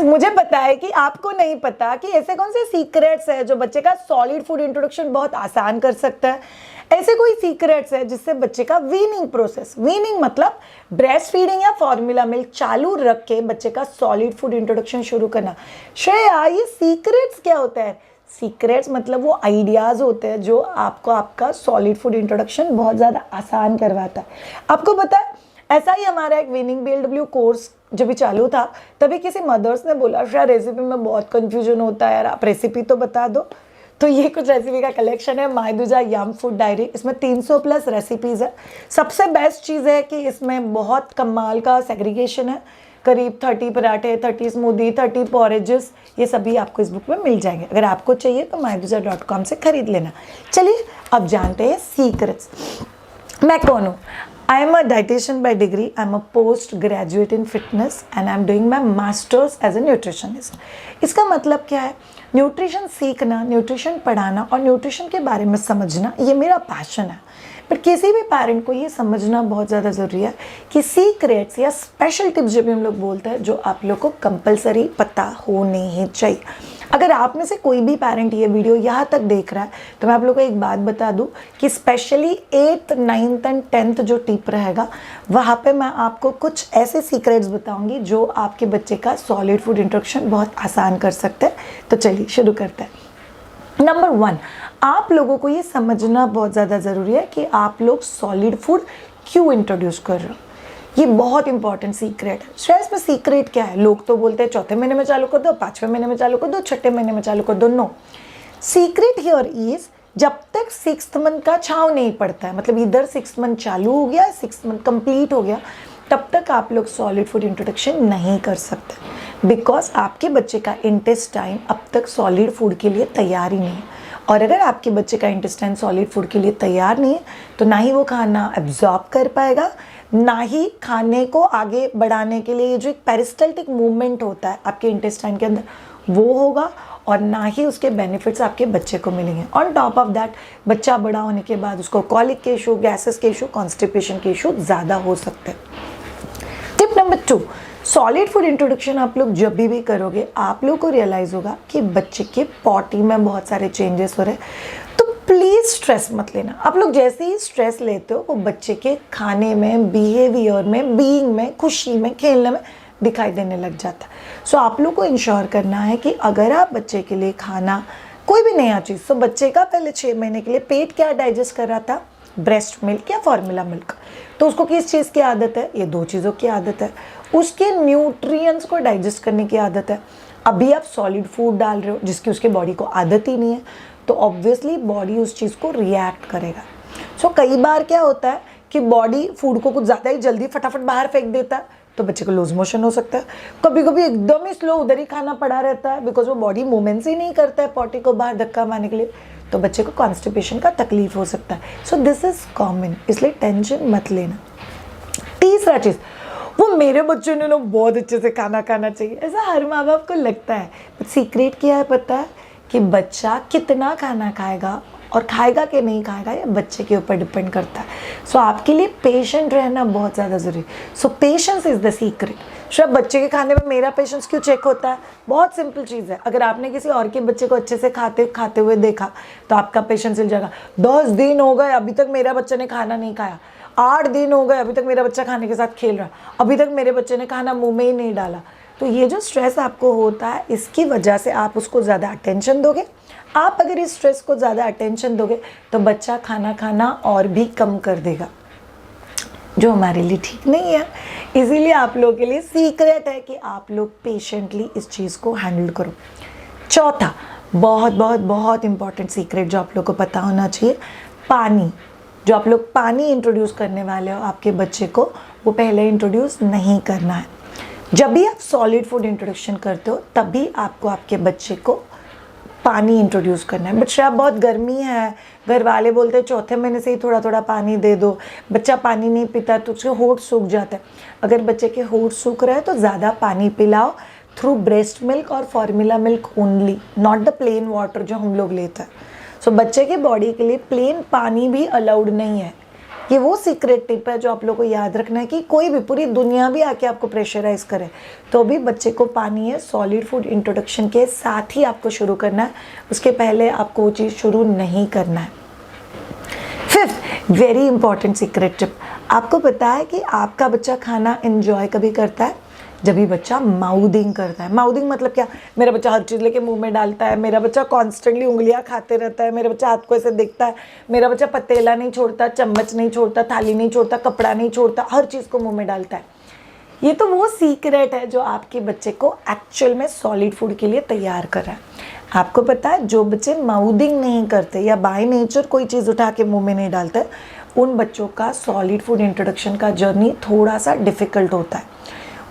मुझे पता है कि आपको नहीं पता कि ऐसे कौन से सीक्रेट्स है जो बच्चे का सॉलिड फूड इंट्रोडक्शन बहुत आसान कर सकता है। ऐसे कोई सीक्रेट्स है जिससे बच्चे का वीनिंग प्रोसेस, वीनिंग मतलब ब्रेस्ट फीडिंग या फॉर्मूला मिल्क चालू रख के बच्चे का सॉलिड फूड इंट्रोडक्शन शुरू करना। श्रेया, ये सीक्रेट्स क्या होता है? सीक्रेट्स मतलब वो आइडियाज होते हैं जो आपको आपका सॉलिड फूड इंट्रोडक्शन बहुत ज़्यादा आसान करवाता है। आपको पता है, ऐसा ही हमारा एक विनिंग BLW कोर्स जब भी चालू था तभी किसी मदर्स ने बोला, शायद रेसिपी में बहुत कंफ्यूजन होता है यार, आप रेसिपी तो बता दो। तो ये कुछ रेसिपी का कलेक्शन है, मायदुजा यम फूड डायरी। इसमें 300 प्लस रेसिपीज़ है। सबसे बेस्ट चीज़ है कि इसमें बहुत कमाल का सेग्रीगेशन है। करीब 30 पराठे, 30 स्मूदी, 30 पॉरेजेस, ये सभी आपको इस बुक में मिल जाएंगे। अगर आपको चाहिए तो myduja.com से खरीद लेना। चलिए अब जानते हैं सीक्रेट्स। मैं कौन हूँ? I am a dietitian by degree. I am a post-graduate in fitness and I am doing my masters as a nutritionist. इसका मतलब क्या है? न्यूट्रिशन सीखना, न्यूट्रिशन पढ़ाना और न्यूट्रिशन के बारे में समझना, ये मेरा पैशन है। बट किसी भी पेरेंट को ये समझना बहुत ज़्यादा ज़रूरी है कि सीक्रेट्स या स्पेशल टिप्स जब भी हम लोग बोलते हैं जो आप लोग को कंपलसरी पता होने ही चाहिए। अगर आप में से कोई भी पेरेंट ये वीडियो यहाँ तक देख रहा है तो मैं आप लोग को एक बात बता दूँ कि specially 8th, 9th and 10th जो टिप रहेगा वहाँ पे मैं आपको कुछ ऐसे सीक्रेट्स बताऊँगी जो आपके बच्चे का सॉलिड फूड इंट्रोडक्शन बहुत आसान कर सकते हैं। तो चलिए शुरू करते हैं। नंबर 1, आप लोगों को ये समझना बहुत ज़्यादा ज़रूरी है कि आप लोग सॉलिड फूड क्यों इंट्रोड्यूस कर रहे हो। ये बहुत इंपॉर्टेंट सीक्रेट है। स्ट्रेस में सीक्रेट क्या है? लोग तो बोलते हैं चौथे महीने में चालू कर दो, 5वें महीने में चालू कर दो, 6ठे महीने में चालू कर दो। नो, सीक्रेट हियर इज जब तक 6th मंथ का छाव नहीं पड़ता है, मतलब इधर 6th मंथ चालू हो गया, 6th मंथ कंप्लीट हो गया, तब तक आप लोग सॉलिड फूड इंट्रोडक्शन नहीं कर सकते। बिकॉज आपके बच्चे का इंटेस्टाइन अब तक सॉलिड फूड के लिए तैयार ही नहीं है। और अगर आपके बच्चे का इंटेस्टाइन सॉलिड फूड के लिए तैयार नहीं है तो ना ही वो खाना एब्जॉर्ब कर पाएगा, ना ही खाने को आगे बढ़ाने के लिए जो एक पेरिस्टल्टिक मूवमेंट होता है आपके इंटेस्टाइन के अंदर वो होगा, और ना ही उसके बेनिफिट्स आपके बच्चे को मिलेंगे। ऑन टॉप ऑफ दैट बच्चा बड़ा होने के बाद उसको कॉलिक के इशू, गैसेस के इशू, कॉन्स्टिपेशन के इशू ज़्यादा हो सकते हैं। Tip number 2, solid food introduction आप लोग जब भी करोगे आप लोग को रियलाइज़ होगा कि बच्चे के पॉटी में बहुत सारे चेंजेस हो रहे हैं। तो प्लीज़ स्ट्रेस मत लेना। आप लोग जैसे ही स्ट्रेस लेते हो वो बच्चे के खाने में, बिहेवियर में, बीइंग में, खुशी में, खेलने में दिखाई देने लग जाता है। सो आप लोग को इंश्योर करना है कि अगर आप बच्चे के लिए खाना कोई भी नया चीज़, तो बच्चे का पहले 6 महीने के लिए पेट क्या डाइजेस्ट कर रहा था? ब्रेस्ट मिल्क या फॉर्मूला मिल्क। तो उसको किस चीज़ की आदत है? ये 2 चीज़ों की आदत है। उसके न्यूट्रिएंट्स को डाइजेस्ट करने की आदत है। अभी आप सॉलिड फूड डाल रहे हो जिसकी उसके बॉडी को आदत ही नहीं है, तो ऑब्वियसली बॉडी उस चीज़ को रिएक्ट करेगा। सो कई बार क्या होता है कि बॉडी फूड को कुछ ज़्यादा ही जल्दी फटाफट बाहर फेंक देता है, तो बच्चे को लूज मोशन हो सकता है। कभी कभी एकदम ही स्लो उधर ही खाना पड़ा रहता है बिकॉज वो बॉडी मूवमेंट्स ही नहीं करता है पॉटी को बाहर धक्का मारने के लिए, तो बच्चे को कॉन्स्टिपेशन का तकलीफ हो सकता है। सो दिस इज़ कॉमन, इसलिए टेंशन मत लेना। तीसरा चीज़, वो मेरे बच्चों ने लोग बहुत अच्छे से खाना खाना चाहिए, ऐसा हर माँ बाप को लगता है। बट सीक्रेट क्या है पता है? कि बच्चा कितना खाना खाएगा और खाएगा कि नहीं खाएगा ये बच्चे के ऊपर डिपेंड करता है। सो आपके लिए पेशेंट रहना बहुत ज़्यादा ज़रूरी है। सो पेशेंस इज़ द सीक्रेट। शायद बच्चे के खाने में मेरा पेशेंस क्यों चेक होता है? बहुत सिंपल चीज़ है। अगर आपने किसी और के बच्चे को अच्छे से खाते हुए देखा तो आपका पेशेंस हिल जाएगा। 10 दिन हो गए अभी तक मेरा बच्चे ने खाना नहीं खाया, 8 दिन हो गए अभी तक मेरा बच्चा खाने के साथ खेल रहा, अभी तक मेरे बच्चे ने खाना मुंह में ही नहीं डाला। तो ये जो स्ट्रेस आपको होता है इसकी वजह से आप उसको ज़्यादा अटेंशन दोगे। आप अगर इस स्ट्रेस को ज़्यादा अटेंशन दोगे तो बच्चा खाना खाना और भी कम कर देगा, जो हमारे लिए ठीक नहीं है। इसीलिए आप लोगों के लिए सीक्रेट है कि आप लोग पेशेंटली इस चीज़ को हैंडल करो। चौथा बहुत बहुत बहुत इंपॉर्टेंट सीक्रेट जो आप लोग को पता होना चाहिए, पानी। जो आप लोग पानी इंट्रोड्यूस करने वाले हो आपके बच्चे को, वो पहले इंट्रोड्यूस नहीं करना है। जब भी आप सॉलिड फूड इंट्रोडक्शन करते हो तभी आपको आपके बच्चे को पानी इंट्रोड्यूस करना है। बट श्रेया बहुत गर्मी है, घर वाले बोलते हैं चौथे महीने से ही थोड़ा थोड़ा पानी दे दो, बच्चा पानी नहीं पीता तो उसके होंठ सूख जाता है। अगर बच्चे के होंठ सूख रहे हैं तो ज़्यादा पानी पिलाओ थ्रू ब्रेस्ट मिल्क और formula milk only, not the plain water जो हम लोग लेते हैं। सो बच्चे के बॉडी के लिए प्लेन पानी भी अलाउड नहीं है। ये वो सीक्रेट टिप है जो आप लोगों को याद रखना है कि कोई भी पूरी दुनिया भी आके आपको प्रेशराइज करे तो भी बच्चे को पानी है सॉलिड फूड इंट्रोडक्शन के साथ ही आपको शुरू करना है, उसके पहले आपको वो चीज़ शुरू नहीं करना है। Fifth very important secret tip, आपको पता है कि आपका बच्चा खाना एंजॉय कभी करता है जब भी बच्चा माउदिंग करता है। माउदिंग मतलब क्या, मेरा बच्चा हर चीज़ लेके मुंह में डालता है, मेरा बच्चा कॉन्स्टेंटली उंगलियां खाते रहता है, मेरा बच्चा हाथ को ऐसे देखता है, मेरा बच्चा पतीला नहीं छोड़ता, चम्मच नहीं छोड़ता, थाली नहीं छोड़ता, कपड़ा नहीं छोड़ता, हर चीज़ को मुंह में डालता है। ये तो वो सीक्रेट है जो आपके बच्चे को एक्चुअल में सॉलिड फूड के लिए तैयार कर रहा है। आपको पता है जो बच्चे माउदिंग नहीं करते या बाय नेचर कोई चीज़ उठा के मुंह में नहीं डालते, उन बच्चों का सॉलिड फूड इंट्रोडक्शन का जर्नी थोड़ा सा डिफ़िकल्ट होता है।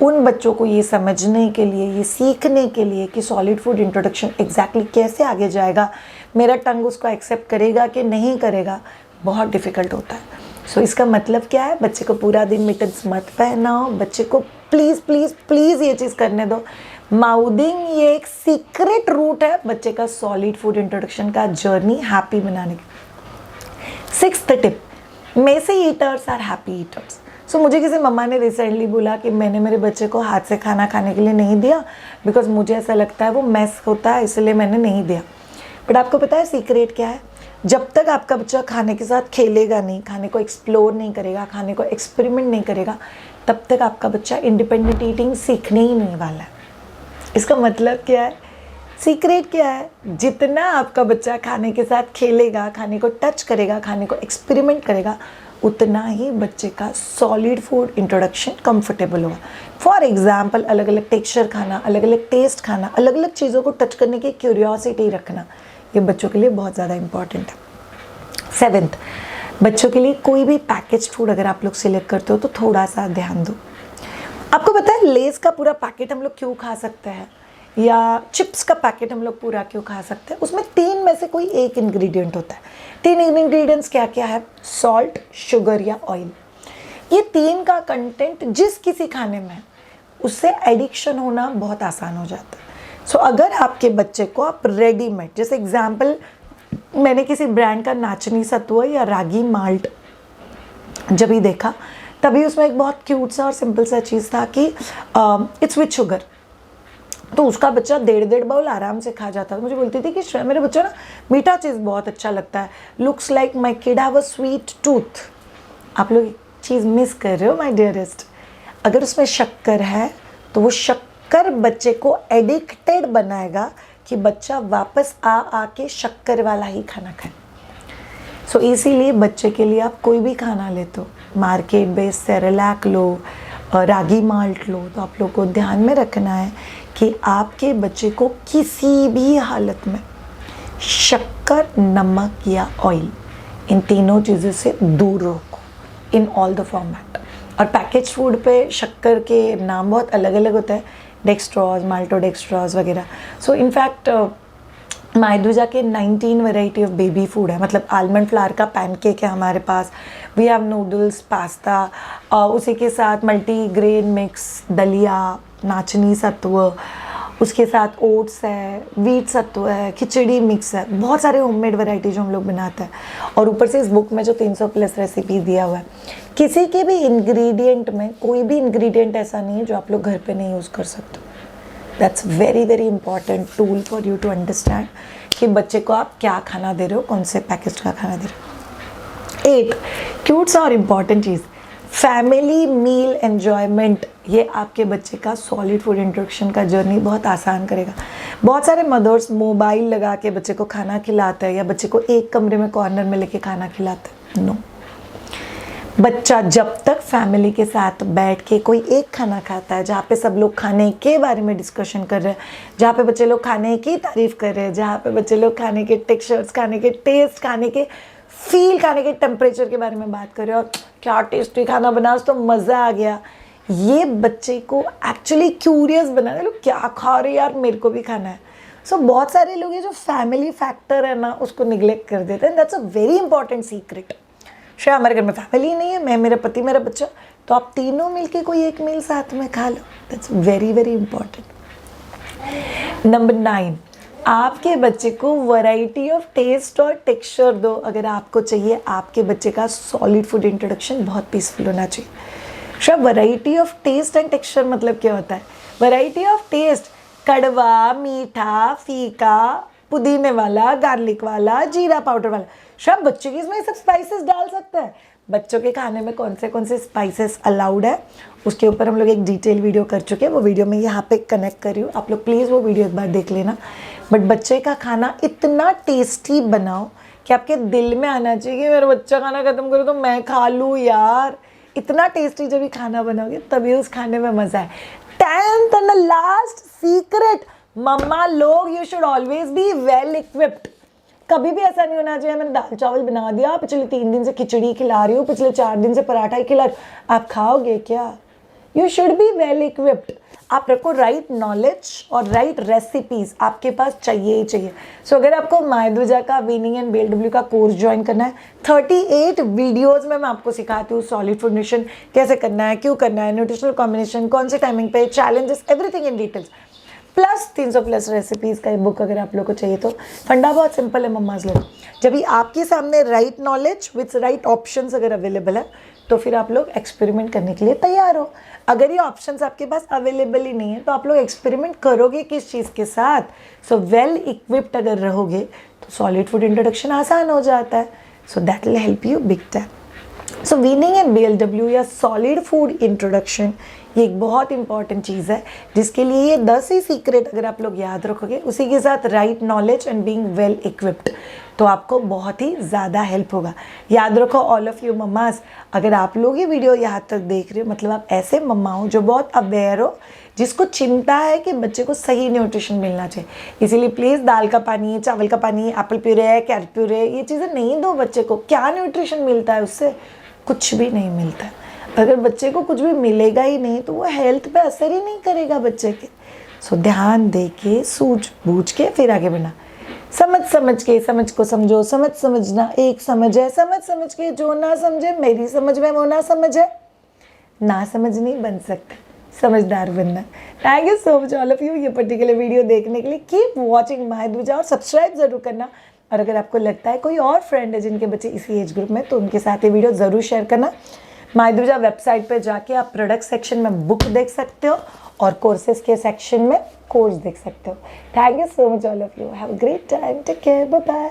उन बच्चों को ये समझने के लिए, ये सीखने के लिए कि सॉलिड फूड इंट्रोडक्शन एग्जैक्टली कैसे आगे जाएगा, मेरा टंग उसको एक्सेप्ट करेगा कि नहीं करेगा, बहुत डिफ़िकल्ट होता है। सो इसका मतलब क्या है, बच्चे को पूरा दिन मिटन्स मत पहनाओ, बच्चे को प्लीज़ प्लीज़ प्लीज़ ये चीज़ करने दो। माउदिंग ये एक सीक्रेट रूट है बच्चे का सॉलिड फूड इंट्रोडक्शन का जर्नी हैप्पी बनाने की। Sixth tip, messy eaters are happy eaters. So मुझे किसी मम्मा ने रिसेंटली बोला कि मैंने मेरे बच्चे को हाथ से खाना खाने के लिए नहीं दिया बिकॉज मुझे ऐसा लगता है वो मैस होता है, इसलिए मैंने नहीं दिया। बट आपको पता है सीक्रेट क्या है, जब तक आपका बच्चा खाने के साथ खेलेगा नहीं, खाने को एक्सप्लोर नहीं करेगा, खाने को एक्सपेरिमेंट नहीं करेगा, तब तक आपका बच्चा इंडिपेंडेंट ईटिंग सीखने ही नहीं वाला है। इसका मतलब क्या है, सीक्रेट क्या है, जितना आपका बच्चा खाने के साथ खेलेगा, खाने को टच करेगा, खाने को एक्सपेरिमेंट करेगा, उतना ही बच्चे का सॉलिड फूड इंट्रोडक्शन कंफर्टेबल होगा। फॉर एग्जाम्पल अलग अलग टेक्सचर खाना, अलग अलग टेस्ट खाना, अलग अलग चीज़ों को टच करने की क्यूरियोसिटी रखना, ये बच्चों के लिए बहुत ज़्यादा इंपॉर्टेंट है। सेवेंथ, बच्चों के लिए कोई भी पैकेज फूड अगर आप लोग सिलेक्ट करते हो तो थोड़ा सा ध्यान दो। आपको पता है लेस का पूरा पैकेट हम लोग क्यों खा सकते हैं, या चिप्स का पैकेट हम लोग पूरा क्यों खा सकते हैं, उसमें 3 में से कोई एक इंग्रेडिएंट होता है। 3 इंग्रेडिएंट्स क्या क्या है, सॉल्ट, शुगर या ऑयल। ये 3 का कंटेंट जिस किसी खाने में है उससे एडिक्शन होना बहुत आसान हो जाता है। सो अगर आपके बच्चे को आप रेडीमेड, जैसे एग्जाम्पल मैंने किसी ब्रांड का नाचनी सत्व या रागी माल्ट जब ही देखा तभी उसमें एक बहुत क्यूट सा और सिंपल सा चीज़ था कि इट्स विथ शुगर, तो उसका बच्चा 1.5 बाउल आराम से खा जाता था। मुझे बोलती थी कि श्रेया मेरे बच्चा ना मीठा चीज़ बहुत अच्छा लगता है, looks like my kid have a sweet tooth. आप लोग एक चीज़ मिस कर रहे हो माई डियरेस्ट, अगर उसमें शक्कर है तो वो शक्कर बच्चे को एडिक्टेड बनाएगा कि बच्चा वापस आ के शक्कर वाला ही खाना खाए। सो इसीलिए बच्चे के लिए आप कोई भी खाना लेते हो, मार्केट बेस्ड सेरेलैक लो, रागी माल्ट लो, तो आप लोग को ध्यान में रखना है कि आपके बच्चे को किसी भी हालत में शक्कर, नमक या ऑयल, इन तीनों चीज़ों से दूर रखो इन ऑल द फॉर्मेट। और पैकेज फूड पे शक्कर के नाम बहुत अलग अलग होते हैं, डेक्स्ट्रॉज, माल्टोडेक्स्ट्रॉज वगैरह। सो इनफैक्ट माइदुजा के 19 वैरायटी ऑफ बेबी फूड है, मतलब आलमंड फ्लावर का पैनकेक है हमारे पास, वी हैव नूडल्स, पास्ता, उसी के साथ मल्टी ग्रेन मिक्स, दलिया, नाचनी सत्व, उसके साथ ओट्स है, वीट सत्व है, खिचड़ी मिक्स है, बहुत सारे होममेड वैरायटी जो हम लोग बनाते हैं। और ऊपर से इस बुक में जो 300+ रेसिपी दिया हुआ है, किसी के भी इंग्रेडिएंट में कोई भी इंग्रेडिएंट ऐसा नहीं है जो आप लोग घर पे नहीं यूज़ कर सकते। That's very very important tool for you to understand कि बच्चे को आप क्या खाना दे रहे हो, कौन से पैकेज का खाना दे रहे हो। 8 क्यूट सा और इम्पॉर्टेंट चीज़, फैमिली मील एन्जॉयमेंट, ये आपके बच्चे का सॉलिड फूड इंट्रोडक्शन का जर्नी बहुत आसान करेगा। बहुत सारे मदर्स मोबाइल लगा के बच्चे को खाना खिलाते हैं या बच्चे को एक कमरे में कॉर्नर में लेके खाना खिलाते हैं। नो, बच्चा जब तक फैमिली के साथ बैठ के कोई एक खाना खाता है जहाँ पे सब लोग खाने के बारे में डिस्कशन कर रहे हैं, जहाँ पे बच्चे लोग खाने की तारीफ़ कर रहे हैं, जहाँ पे बच्चे लोग खाने के टेक्सचर्स, खाने के टेस्ट, खाने के फील, खाने के टेम्परेचर के बारे में बात कर रहे हैं और क्या टेस्टी खाना बना तो मज़ा आ गया, ये बच्चे को एक्चुअली क्यूरियस बनाना, लोग क्या खा रहे यार मेरे को भी खाना है। सो बहुत सारे लोग ये जो फैमिली फैक्टर है ना उसको निगलेक्ट कर देते हैं। That's a very important secret. शायद हमारे घर में फैमिली नहीं है, मैं, मेरा पति, मेरा बच्चा, तो आप तीनों मिलके कोई एक मील साथ में खा लो। That's very very important. Number 9, आपके बच्चे को वैरायटी ऑफ टेस्ट और टेक्सचर दो। अगर आपको चाहिए आपके बच्चे का सॉलिड फूड इंट्रोडक्शन बहुत पीसफुल होना चाहिए। शब variety of taste and texture मतलब क्या होता है? वैरायटी ऑफ टेस्ट, कड़वा, मीठा, फीका, पुदीने वाला, गार्लिक वाला, जीरा पाउडर वाला। शब बच्चे की इसमें सब स्पाइसेस डाल सकता है। बच्चों के खाने में कौन से स्पाइसेस अलाउड है उसके ऊपर हम लोग एक डिटेल वीडियो कर चुके हैं। वो वीडियो मैं यहाँ पे कनेक्ट कर रही हूँ, आप लोग प्लीज़ वो वीडियो एक बार देख लेना। बट बच्चे का खाना इतना टेस्टी बनाओ कि आपके दिल में आना चाहिए कि मेरा बच्चा खाना ख़त्म करो तो मैं खा लूँ यार। इतना टेस्टी जब भी खाना बनाओगे तभी उस खाने में मज़ा है। 10th and the last secret, मम्मा लोग, you should always be well equipped. कभी भी ऐसा नहीं होना चाहिए मैंने दाल चावल बना दिया, पिछले 3 दिन से खिचड़ी खिला रही हूँ, पिछले 4 दिन से पराठा ही खिला रही हूँ, आप खाओगे क्या? You should be well equipped. आप रखो राइट नॉलेज और राइट रेसिपीज आपके पास चाहिए ही चाहिए। सो अगर आपको मायदुजा का वीनिंग एंड BLW का कोर्स ज्वाइन करना है, 38 वीडियोस में मैं आपको सिखाती हूँ सॉलिड फूड न्यूट्रिशन कैसे करना है, क्यों करना है, न्यूट्रिशनल कॉम्बिनेशन, कौन से टाइमिंग पे, challenges, everything in details, plus 300+ recipes का ये बुक अगर आप लोग को चाहिए तो। फंडा बहुत सिंपल है मम्माज लोग, जब भी आपके सामने right knowledge with right options अगर अवेलेबल है तो फिर आप लोग एक्सपेरिमेंट करने के लिए तैयार हो। अगर ये ऑप्शंस आपके पास अवेलेबल ही नहीं है तो आप लोग एक्सपेरिमेंट करोगे किस चीज़ के साथ? सो वेल इक्विप्ड अगर रहोगे तो सॉलिड फूड इंट्रोडक्शन आसान हो जाता है। So that will help you big time. So weaning and BLW या सॉलिड फूड इंट्रोडक्शन ये एक बहुत इंपॉर्टेंट चीज़ है, जिसके लिए ये 10 ही सीक्रेट अगर आप लोग याद रखोगे, उसी के साथ right knowledge and being well equipped, तो आपको बहुत ही ज़्यादा हेल्प होगा। याद रखो ऑल ऑफ यू मम्मास, अगर आप लोग ये वीडियो यहाँ तक देख रहे हो मतलब आप ऐसे मम्मा हो जो बहुत अवेयर हो, जिसको चिंता है कि बच्चे को सही न्यूट्रिशन मिलना चाहिए। इसीलिए प्लीज़ दाल का पानी, चावल का पानी, एप्पल प्यूरे, कैरेट प्यूरे, ये चीज़ें नहीं दो बच्चे को। क्या न्यूट्रिशन मिलता है उससे? कुछ भी नहीं मिलता है। अगर बच्चे को कुछ भी मिलेगा ही नहीं तो वो हेल्थ पे असर ही नहीं करेगा बच्चे के। सो ध्यान दे के, सूझ बूझ के फिर आगे बढ़ना, समझ के, समझ को समझो, समझना एक समझ है, समझ के जो ना समझे मेरी समझ में वो ना समझ है। ना समझ नहीं बन सकता, समझदार बनना। Thank you so much all of you ये पर्टिकुलर वीडियो देखने के लिए। कीप वॉचिंग मायदुजा और सब्सक्राइब ज़रूर करना। और अगर आपको लगता है कोई और फ्रेंड है जिनके बच्चे इसी एज ग्रुप में, तो उनके साथ ये वीडियो ज़रूर शेयर करना। मायदुजा वेबसाइट पे जाके आप प्रोडक्ट सेक्शन में बुक देख सकते हो और कोर्सेज के सेक्शन में कोर्स देख सकते हो। Thank you so much all of you, have a great time, take care, bye bye.